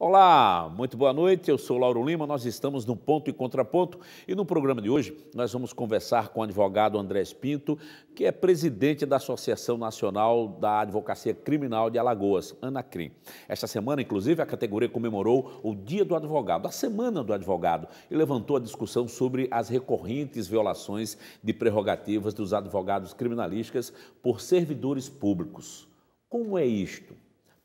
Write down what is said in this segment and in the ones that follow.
Olá, muito boa noite, eu sou Lauro Lima, nós estamos no Ponto e Contraponto e no programa de hoje nós vamos conversar com o advogado Andrés Pinto, que é presidente da Associação Nacional da Advocacia Criminal de Alagoas, ANACRIM. Esta semana, inclusive, a categoria comemorou o Dia do Advogado, a Semana do Advogado, e levantou a discussão sobre as recorrentes violações de prerrogativas dos advogados criminalísticos por servidores públicos. Como é isto?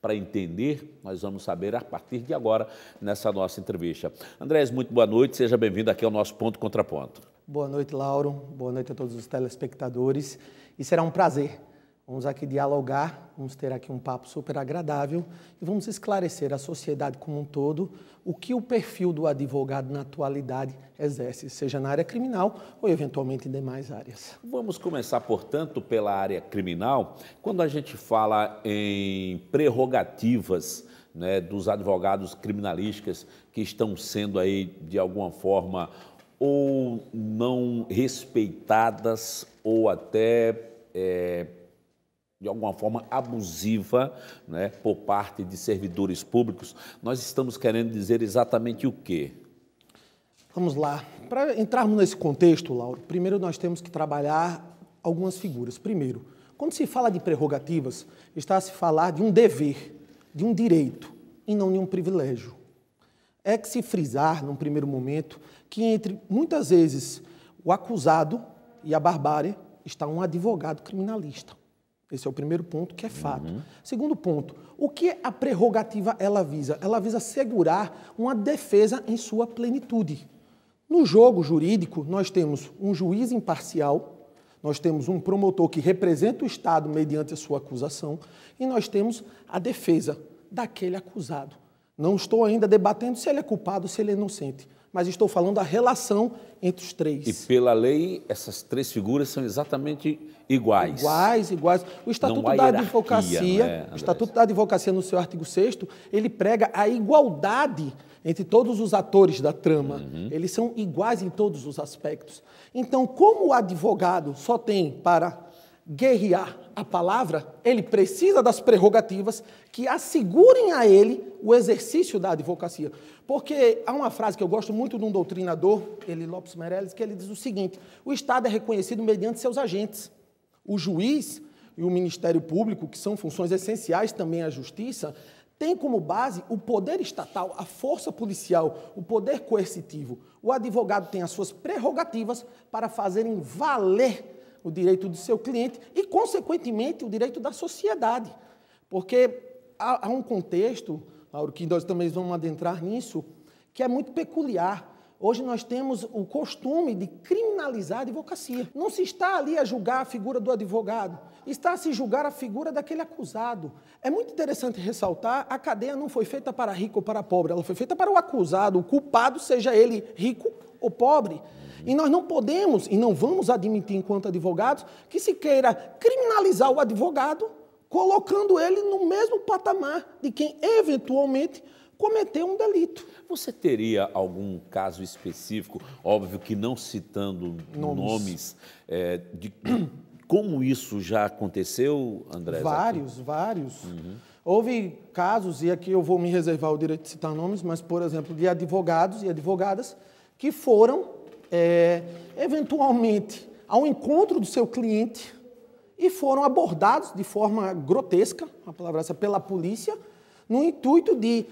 Para entender, nós vamos saber a partir de agora, nessa nossa entrevista. Andrés, muito boa noite, seja bem-vindo aqui ao nosso Ponto e Contraponto. Boa noite, Lauro. Boa noite a todos os telespectadores. E será um prazer. Vamos aqui dialogar, vamos ter aqui um papo super agradável e vamos esclarecer à sociedade como um todo o que o perfil do advogado na atualidade exerce, seja na área criminal ou eventualmente em demais áreas. Vamos começar, portanto, pela área criminal. Quando a gente fala em prerrogativas, né, dos advogados criminalísticos que estão sendo aí, de alguma forma, ou não respeitadas ou até de alguma forma abusiva, né, por parte de servidores públicos, nós estamos querendo dizer exatamente o quê? Vamos lá. Para entrarmos nesse contexto, Lauro, primeiro nós temos que trabalhar algumas figuras. Primeiro, quando se fala de prerrogativas, está a se falar de um dever, de um direito, e não de um privilégio. É que se frisar, num primeiro momento, que entre, muitas vezes, o acusado e a barbárie está um advogado criminalista. Esse é o primeiro ponto, que é fato. Segundo ponto, o que a prerrogativa ela visa? Ela visa assegurar uma defesa em sua plenitude. No jogo jurídico, nós temos um juiz imparcial, nós temos um promotor que representa o Estado mediante a sua acusação e nós temos a defesa daquele acusado. Não estou ainda debatendo se ele é culpado ou se ele é inocente, mas estou falando da relação entre os três. E pela lei, essas três figuras são exatamente iguais. Iguais. O Estatuto da Advocacia, o Estatuto da Advocacia, no seu artigo 6º, ele prega a igualdade entre todos os atores da trama. Eles são iguais em todos os aspectos. Então, como o advogado só tem para guerrear a palavra, ele precisa das prerrogativas que assegurem a ele o exercício da advocacia. Porque há uma frase que eu gosto muito de um doutrinador, Eli Lopes Meirelles, que ele diz o seguinte: o Estado é reconhecido mediante seus agentes. O juiz e o Ministério Público, que são funções essenciais também à justiça, tem como base o poder estatal, a força policial, o poder coercitivo. O advogado tem as suas prerrogativas para fazerem valer o direito do seu cliente e, consequentemente, o direito da sociedade. Porque há um contexto, Lauro, que nós também vamos adentrar nisso, que é muito peculiar. Hoje nós temos o costume de criminalizar a advocacia. Não se está ali a julgar a figura do advogado, está a se julgar a figura daquele acusado. É muito interessante ressaltar, a cadeia não foi feita para rico ou para pobre, ela foi feita para o acusado, o culpado, seja ele rico ou pobre. E nós não podemos e não vamos admitir, enquanto advogados, que se queira criminalizar o advogado, colocando ele no mesmo patamar de quem, eventualmente, cometeu um delito. Você teria algum caso específico, óbvio que não citando nomes de como isso já aconteceu, André? Vários. Houve casos, e aqui eu vou me reservar o direito de citar nomes, mas, por exemplo, de advogados e advogadas que foram eventualmente ao encontro do seu cliente e foram abordados de forma grotesca, a palavra essa, pela polícia, no intuito de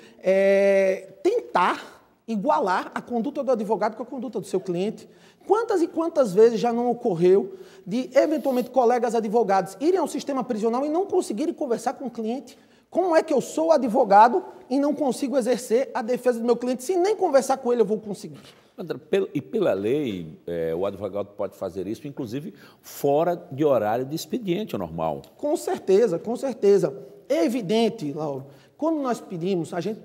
tentar igualar a conduta do advogado com a conduta do seu cliente. Quantas e quantas vezes já não ocorreu de, eventualmente, colegas advogados irem ao sistema prisional e não conseguirem conversar com o cliente? Como é que eu sou advogado e não consigo exercer a defesa do meu cliente? Se nem conversar com ele eu vou conseguir. André, e pela lei, o advogado pode fazer isso, inclusive, fora de horário de expediente normal. Com certeza. É evidente, Lauro, quando nós pedimos, a gente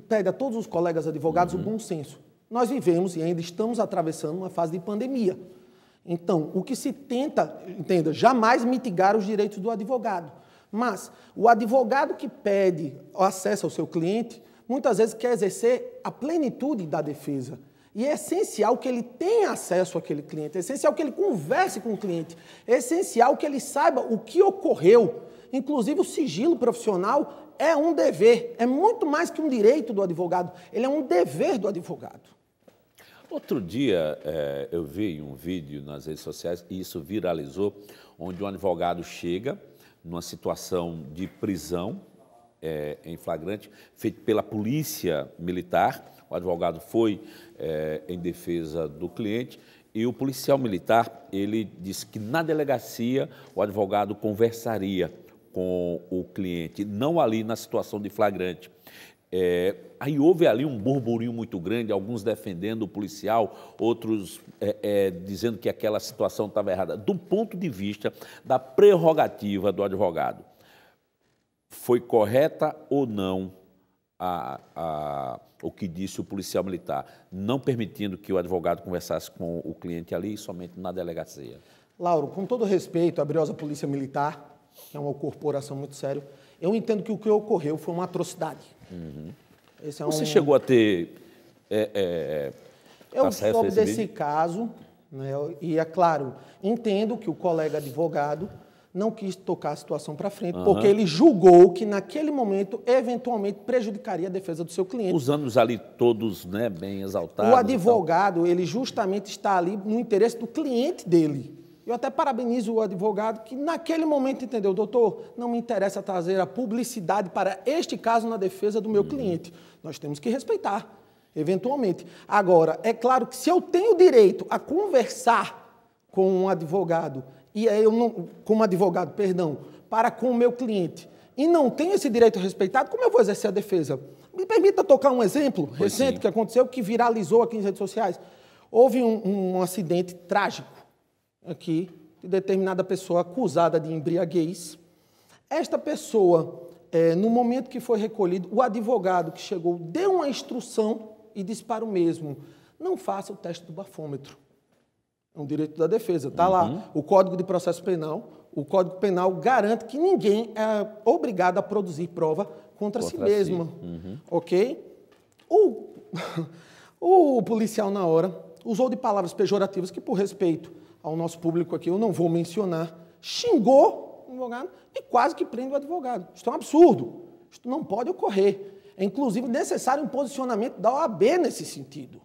pede a todos os colegas advogados o bom senso. Nós vivemos e ainda estamos atravessando uma fase de pandemia. Então, o que se tenta, entenda, jamais mitigar os direitos do advogado. Mas o advogado que pede acesso ao seu cliente, muitas vezes quer exercer a plenitude da defesa. E é essencial que ele tenha acesso àquele cliente, é essencial que ele converse com o cliente, é essencial que ele saiba o que ocorreu. Inclusive, o sigilo profissional é um dever, é muito mais que um direito do advogado, ele é um dever do advogado. Outro dia eu vi um vídeo nas redes sociais, e isso viralizou, onde um advogado chega numa situação de prisão em flagrante, feito pela polícia militar. O advogado foi em defesa do cliente e o policial militar, ele disse que na delegacia o advogado conversaria com o cliente, não ali na situação de flagrante. Aí houve ali um burburinho muito grande, alguns defendendo o policial, outros dizendo que aquela situação estava errada. Do ponto de vista da prerrogativa do advogado, foi correta ou não o que disse o policial militar, não permitindo que o advogado conversasse com o cliente ali, somente na delegacia? Lauro, com todo respeito à briosa Polícia Militar, que é uma corporação muito séria, eu entendo que o que ocorreu foi uma atrocidade. Uhum. Você chegou a ter... eu soube desse caso, né, e é claro, entendo que o colega advogado não quis tocar a situação para frente, porque ele julgou que naquele momento, eventualmente, prejudicaria a defesa do seu cliente. Os anos ali todos, né, bem exaltados. O advogado, ele justamente está ali no interesse do cliente dele. Eu até parabenizo o advogado que naquele momento entendeu, doutor, não me interessa trazer a publicidade para este caso na defesa do meu cliente. Nós temos que respeitar, eventualmente. Agora, é claro que se eu tenho direito a conversar com um advogado, como advogado, para com o meu cliente, e não tenho esse direito respeitado, como eu vou exercer a defesa? Me permita tocar um exemplo recente que aconteceu, que viralizou aqui nas redes sociais. Houve um acidente trágico aqui, de determinada pessoa acusada de embriaguez. Esta pessoa, no momento que foi recolhido, o advogado que chegou deu uma instrução e disse para o mesmo, não faça o teste do bafômetro. É um direito da defesa. Está lá o Código de Processo Penal. O Código Penal garante que ninguém é obrigado a produzir prova contra si mesmo. Ok? O policial, na hora, usou de palavras pejorativas que, por respeito ao nosso público aqui, eu não vou mencionar, xingou o advogado e quase que prende o advogado. Isto é um absurdo. Isto não pode ocorrer. É, inclusive, necessário um posicionamento da OAB nesse sentido.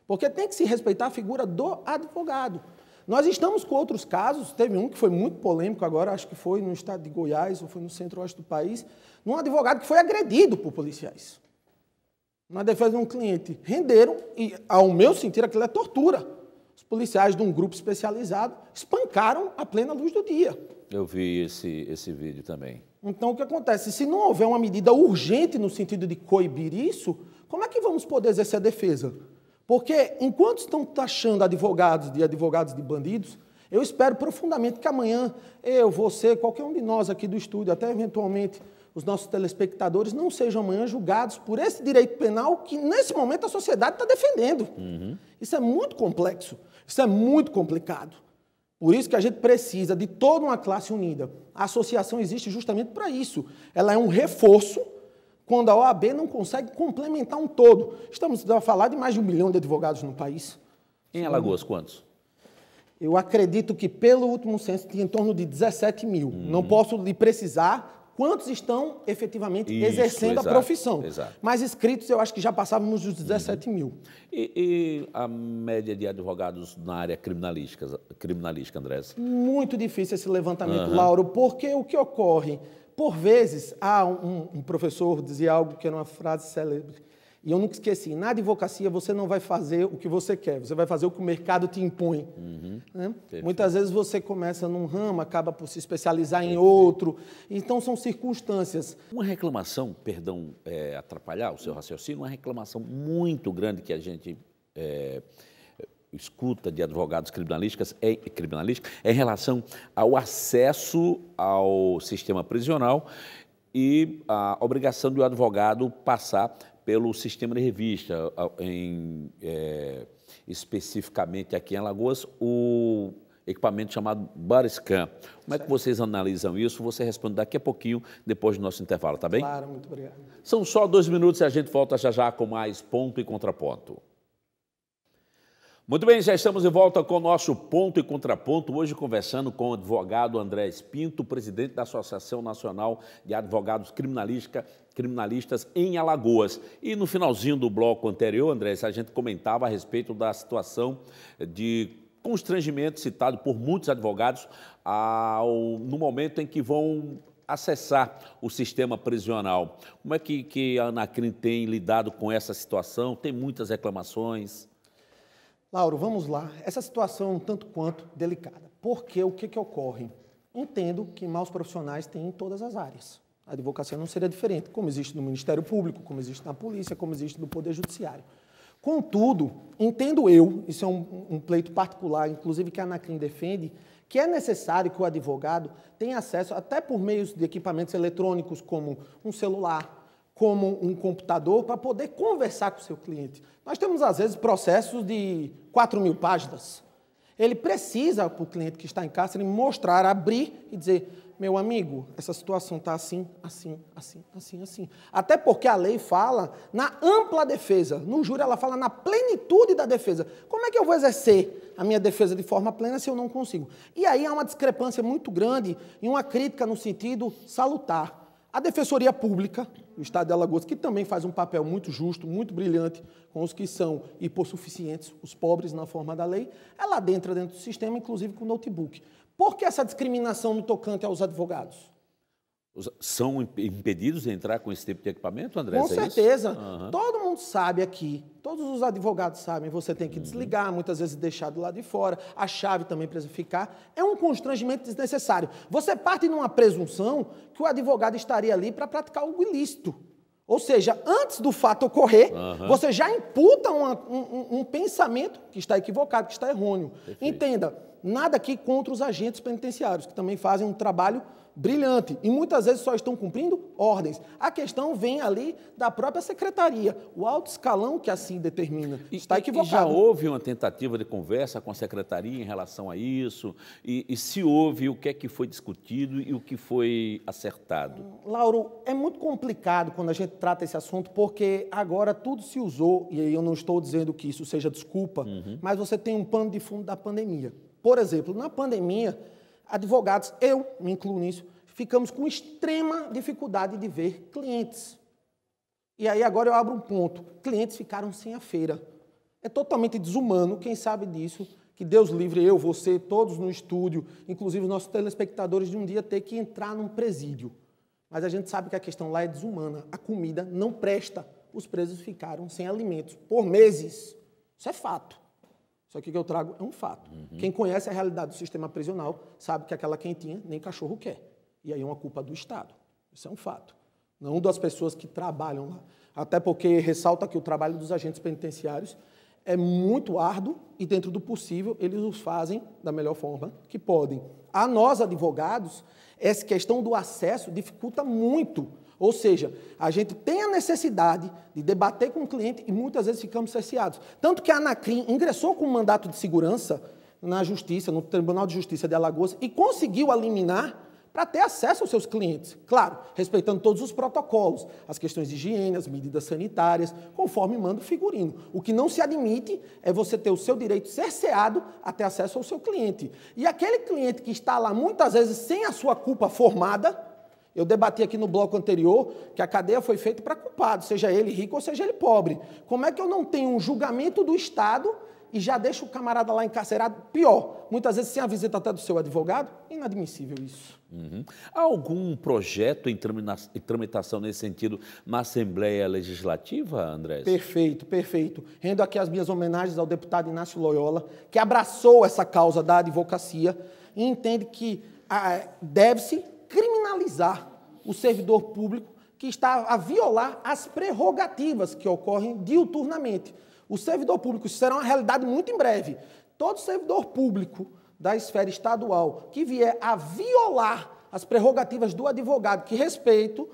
Porque tem que se respeitar a figura do advogado. Nós estamos com outros casos, teve um que foi muito polêmico agora, acho que foi no estado de Goiás, ou foi no centro-oeste do país, num advogado que foi agredido por policiais. Na defesa de um cliente. Renderam, e ao meu sentir, aquilo é tortura. Os policiais de um grupo especializado espancaram a plena luz do dia. Eu vi esse vídeo também. Então, o que acontece? Se não houver uma medida urgente no sentido de coibir isso, como é que vamos poder exercer a defesa? Porque, enquanto estão taxando advogados de bandidos, eu espero profundamente que amanhã eu, você, qualquer um de nós aqui do estúdio, até eventualmente os nossos telespectadores, não sejam amanhã julgados por esse direito penal que, nesse momento, a sociedade está defendendo. Isso é muito complexo, isso é muito complicado. Por isso que a gente precisa de toda uma classe unida. A associação existe justamente para isso. Ela é um reforço quando a OAB não consegue complementar um todo. Estamos a falar de mais de 1 milhão de advogados no país. Em Alagoas, quantos? Eu acredito que, pelo último censo, tinha em torno de 17 mil. Não posso lhe precisar quantos estão efetivamente exercendo a profissão. Mas inscritos, eu acho que já passávamos dos 17 mil. E a média de advogados na área criminalística, Andrés? Muito difícil esse levantamento, Lauro, porque o que ocorre... Por vezes, um professor dizia algo que era uma frase célebre, e eu nunca esqueci, na advocacia você não vai fazer o que você quer, você vai fazer o que o mercado te impõe. Né? Muitas vezes você começa num ramo, acaba por se especializar em outro, então são circunstâncias. Uma reclamação, perdão atrapalhar o seu raciocínio, uma reclamação muito grande que a gente... escuta de advogados criminalísticos em relação ao acesso ao sistema prisional e a obrigação do advogado passar pelo sistema de revista, especificamente aqui em Alagoas, o equipamento chamado Bariscan. Como é que vocês analisam isso? Você responde daqui a pouquinho, depois do nosso intervalo, tá bem? Claro, muito obrigado. São só 2 minutos e a gente volta já com mais Ponto e Contraponto. Muito bem, já estamos de volta com o nosso Ponto e Contraponto, hoje conversando com o advogado Andrés Pinto, presidente da Associação Nacional de Advogados Criminalistas em Alagoas. E no finalzinho do bloco anterior, Andrés, a gente comentava a respeito da situação de constrangimento citado por muitos advogados no momento em que vão acessar o sistema prisional. Como é que a Anacrim tem lidado com essa situação? Tem muitas reclamações? Lauro, vamos lá. Essa situação é um tanto quanto delicada. Porque o que ocorre? Entendo que maus profissionais tem em todas as áreas. A advocacia não seria diferente, como existe no Ministério Público, como existe na Polícia, como existe no Poder Judiciário. Contudo, entendo eu, isso é um pleito particular, inclusive que a Anacrim defende, que é necessário que o advogado tenha acesso, até por meios de equipamentos eletrônicos, como um celular, como um computador, para poder conversar com o seu cliente. Nós temos, às vezes, processos de 4.000 páginas. Ele precisa, para o cliente que está em cárcere, mostrar, abrir e dizer, meu amigo, essa situação está assim, assim, assim, assim, assim. Até porque a lei fala na ampla defesa. No júri, ela fala na plenitude da defesa. Como é que eu vou exercer a minha defesa de forma plena se eu não consigo? E aí há uma discrepância muito grande e uma crítica no sentido salutar. A Defensoria Pública do Estado de Alagoas, que também faz um papel muito justo, muito brilhante com os que são hipossuficientes, os pobres na forma da lei, ela adentra dentro do sistema, inclusive com o notebook. Por que essa discriminação no tocante aos advogados? São impedidos de entrar com esse tipo de equipamento, André? Com certeza. Todo mundo sabe aqui, todos os advogados sabem, você tem que desligar, muitas vezes deixar do lado de fora, a chave também precisa ficar. É um constrangimento desnecessário. Você parte numa presunção que o advogado estaria ali para praticar o ilícito. Ou seja, antes do fato ocorrer, você já imputa um pensamento que está equivocado, que está errôneo. Perfeito. Entenda, nada aqui contra os agentes penitenciários, que também fazem um trabalho brilhante e muitas vezes só estão cumprindo ordens. A questão vem ali da própria secretaria, o alto escalão que assim determina. Está equivocado. E já houve uma tentativa de conversa com a secretaria em relação a isso? E se houve, o que é que foi discutido e o que foi acertado? Lauro, é muito complicado quando a gente trata esse assunto, porque agora tudo se usou, e aí eu não estou dizendo que isso seja desculpa, mas você tem um pano de fundo da pandemia. Por exemplo, na pandemia, advogados, eu me incluo nisso, ficamos com extrema dificuldade de ver clientes. E aí agora eu abro um ponto. Clientes ficaram sem a feira. É totalmente desumano, quem sabe disso, que Deus livre eu, você, todos no estúdio, inclusive os nossos telespectadores, de um dia ter que entrar num presídio. Mas a gente sabe que a questão lá é desumana. A comida não presta. Os presos ficaram sem alimentos por meses. Isso é fato. Isso aqui que eu trago é um fato. Quem conhece a realidade do sistema prisional sabe que aquela quentinha nem cachorro quer. E aí é uma culpa do Estado. Isso é um fato. Não das pessoas que trabalham lá. Até porque ressalta que o trabalho dos agentes penitenciários é muito árduo e, dentro do possível, eles os fazem da melhor forma que podem. A nós, advogados, essa questão do acesso dificulta muito. Ou seja, a gente tem a necessidade de debater com o cliente e muitas vezes ficamos cerceados. Tanto que a Anacrim ingressou com um mandato de segurança na Justiça, no Tribunal de Justiça de Alagoas, e conseguiu eliminar para ter acesso aos seus clientes. Claro, respeitando todos os protocolos, as questões de higiene, as medidas sanitárias, conforme manda o figurino. O que não se admite é você ter o seu direito cerceado a ter acesso ao seu cliente. E aquele cliente que está lá, muitas vezes, sem a sua culpa formada. Eu debati aqui no bloco anterior que a cadeia foi feita para culpado, seja ele rico ou seja ele pobre. Como é que eu não tenho um julgamento do Estado e já deixo o camarada lá encarcerado? Pior, muitas vezes sem a visita até do seu advogado? Inadmissível isso. Há algum projeto em tramitação nesse sentido na Assembleia Legislativa, André? Perfeito, perfeito. Rendo aqui as minhas homenagens ao deputado Inácio Loyola, que abraçou essa causa da advocacia e entende que deve-se criminalizar o servidor público que está a violar as prerrogativas que ocorrem diuturnamente. O servidor público, isso será uma realidade muito em breve. Todo servidor público da esfera estadual que vier a violar as prerrogativas do advogado, que respeito,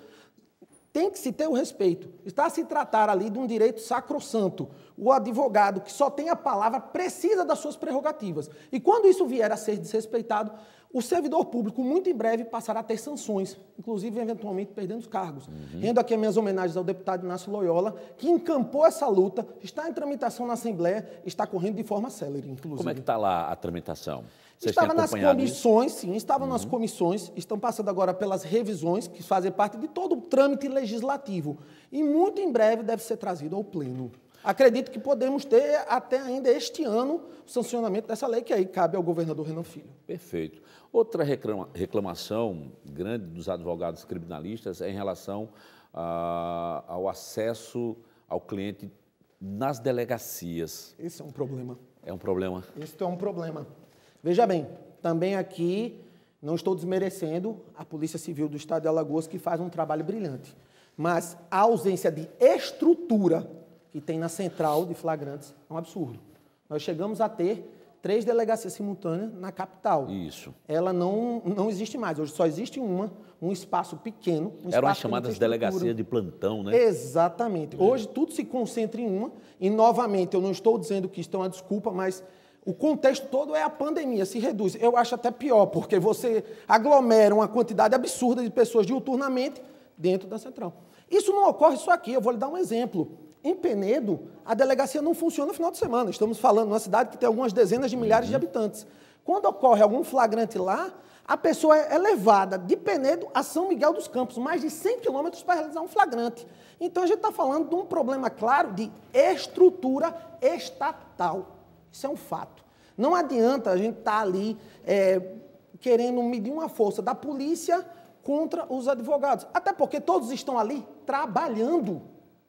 tem que se ter o respeito. Está a se tratar ali de um direito sacrossanto. O advogado que só tem a palavra precisa das suas prerrogativas. E quando isso vier a ser desrespeitado, o servidor público, muito em breve, passará a ter sanções, inclusive, eventualmente, perdendo os cargos. Rendo aqui as minhas homenagens ao deputado Inácio Loyola, que encampou essa luta, está em tramitação na Assembleia, está correndo de forma célere, inclusive. Como é que está lá a tramitação? Vocês estava nas comissões, sim, estava nas comissões, estão passando agora pelas revisões, que fazem parte de todo o trâmite legislativo. E muito em breve deve ser trazido ao Pleno. Acredito que podemos ter até ainda este ano o sancionamento dessa lei, que aí cabe ao governador Renan Filho. Perfeito. Outra reclamação grande dos advogados criminalistas é em relação ao acesso ao cliente nas delegacias. Esse é um problema. É um problema? Esse é um problema. Veja bem, também aqui não estou desmerecendo a Polícia Civil do Estado de Alagoas, que faz um trabalho brilhante, mas a ausência de estrutura que tem na central de flagrantes é um absurdo. Nós chegamos a ter 3 delegacias simultâneas na capital. Isso. Ela não existe mais. Hoje só existe um espaço pequeno. Eram as chamadas delegacias de plantão, né? Exatamente. Hoje tudo se concentra em uma. E, novamente, eu não estou dizendo que isso é uma desculpa, mas o contexto todo é a pandemia, se reduz. Eu acho até pior, porque você aglomera uma quantidade absurda de pessoas diuturnamente dentro da central. Isso não ocorre só aqui. Eu vou lhe dar um exemplo. Em Penedo, a delegacia não funciona no final de semana. Estamos falando de uma cidade que tem algumas dezenas de milhares de habitantes. Quando ocorre algum flagrante lá, a pessoa é levada de Penedo a São Miguel dos Campos, mais de 100 quilômetros para realizar um flagrante. Então, a gente está falando de um problema claro de estrutura estatal. Isso é um fato. Não adianta a gente estar ali querendo medir uma força da polícia contra os advogados. Até porque todos estão ali trabalhando.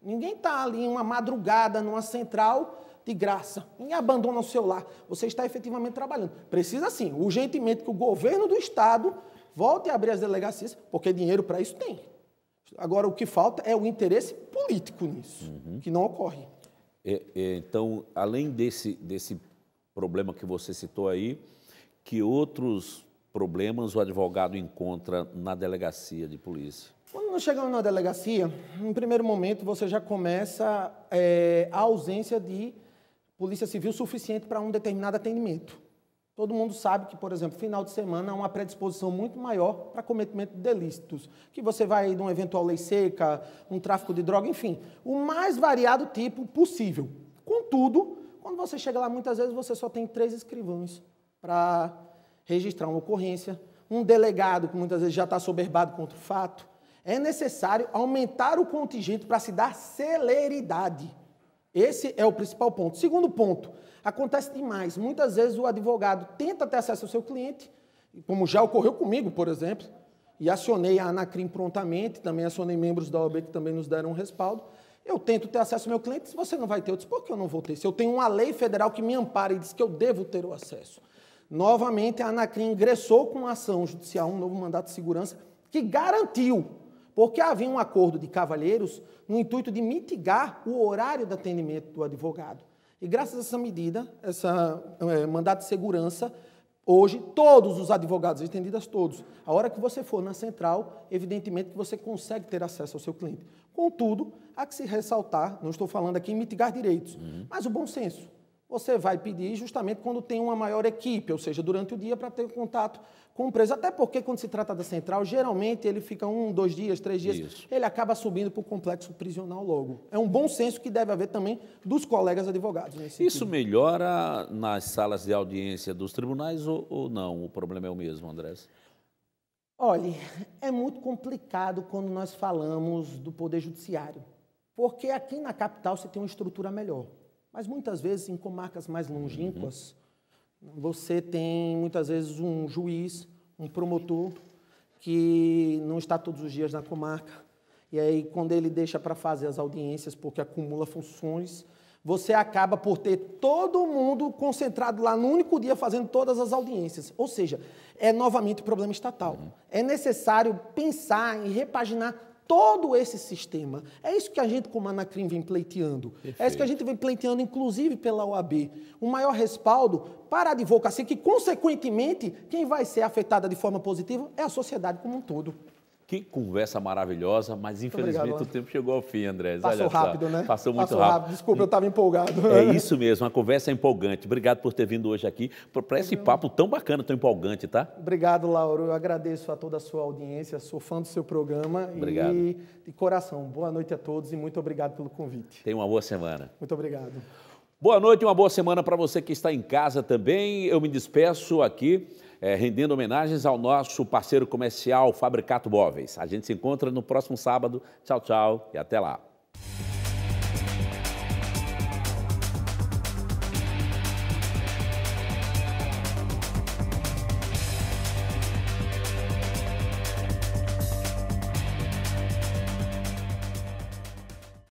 Ninguém está ali uma madrugada numa central de graça. Ninguém abandona o celular. Você está efetivamente trabalhando. Precisa, sim, urgentemente, que o governo do Estado volte a abrir as delegacias, porque dinheiro para isso tem. Agora, o que falta é o interesse político nisso, que não ocorre. Então, além desse problema que você citou aí, que outros problemas o advogado encontra na delegacia de polícia? Quando nós chegamos na delegacia, no primeiro momento você já começa a ausência de polícia civil suficiente para um determinado atendimento. Todo mundo sabe que, por exemplo, final de semana há uma predisposição muito maior para cometimento de delitos, que você vai de uma eventual lei seca, um tráfico de droga, enfim, o mais variado tipo possível. Contudo, quando você chega lá, muitas vezes você só tem 3 escrivães para registrar uma ocorrência, um delegado que muitas vezes já está soberbado contra o fato. É necessário aumentar o contingente para se dar celeridade. Esse é o principal ponto. Segundo ponto, acontece demais. Muitas vezes o advogado tenta ter acesso ao seu cliente, como já ocorreu comigo, por exemplo, e acionei a Anacrim prontamente, também acionei membros da OAB que também nos deram um respaldo. Eu tento ter acesso ao meu cliente, se você não vai ter, eu disse, por que eu não vou ter? Se eu tenho uma lei federal que me ampara e diz que eu devo ter o acesso. Novamente, a Anacrim ingressou com uma ação judicial, um novo mandato de segurança, que garantiu, porque havia um acordo de cavalheiros no intuito de mitigar o horário de atendimento do advogado. E graças a essa medida, mandato de segurança, hoje todos os advogados, entendidas todos, a hora que você for na central, evidentemente que você consegue ter acesso ao seu cliente. Contudo, há que se ressaltar, não estou falando aqui em mitigar direitos, mas o bom senso. Você vai pedir justamente quando tem uma maior equipe, ou seja, durante o dia, para ter contato com o preso. Até porque, quando se trata da central, geralmente ele fica 1, 2 dias, 3 dias, Isso. Ele acaba subindo para o complexo prisional logo. É um bom senso que deve haver também dos colegas advogados. Isso melhora nas salas de audiência dos tribunais ou não? O problema é o mesmo, Andrés? Olha, é muito complicado quando nós falamos do Poder Judiciário, porque aqui na capital você tem uma estrutura melhor. Mas muitas vezes, em comarcas mais longínquas, você tem muitas vezes um juiz, um promotor, que não está todos os dias na comarca. E aí, quando ele deixa para fazer as audiências, porque acumula funções, você acaba por ter todo mundo concentrado lá no único dia fazendo todas as audiências. Ou seja, é novamente problema estatal. É necessário pensar em repaginar todo esse sistema. É isso que a gente, como Anacrim, vem pleiteando. Perfeito. É isso que a gente vem pleiteando, inclusive, pela OAB. Um maior respaldo para a advocacia, que, consequentemente, quem vai ser afetada de forma positiva é a sociedade como um todo. Que conversa maravilhosa, mas infelizmente o tempo chegou ao fim, André. Passou rápido, né? Passou muito rápido. Desculpa, eu estava empolgado. É isso mesmo, uma conversa empolgante. Obrigado por ter vindo hoje aqui para esse papo tão bacana, tão empolgante, tá? Obrigado, Lauro. Eu agradeço a toda a sua audiência, sou fã do seu programa. Obrigado. E de coração, boa noite a todos e muito obrigado pelo convite. Tenha uma boa semana. Muito obrigado. Boa noite e uma boa semana para você que está em casa também. Eu me despeço aqui, rendendo homenagens ao nosso parceiro comercial Fabricato Móveis. A gente se encontra no próximo sábado. Tchau, tchau e até lá.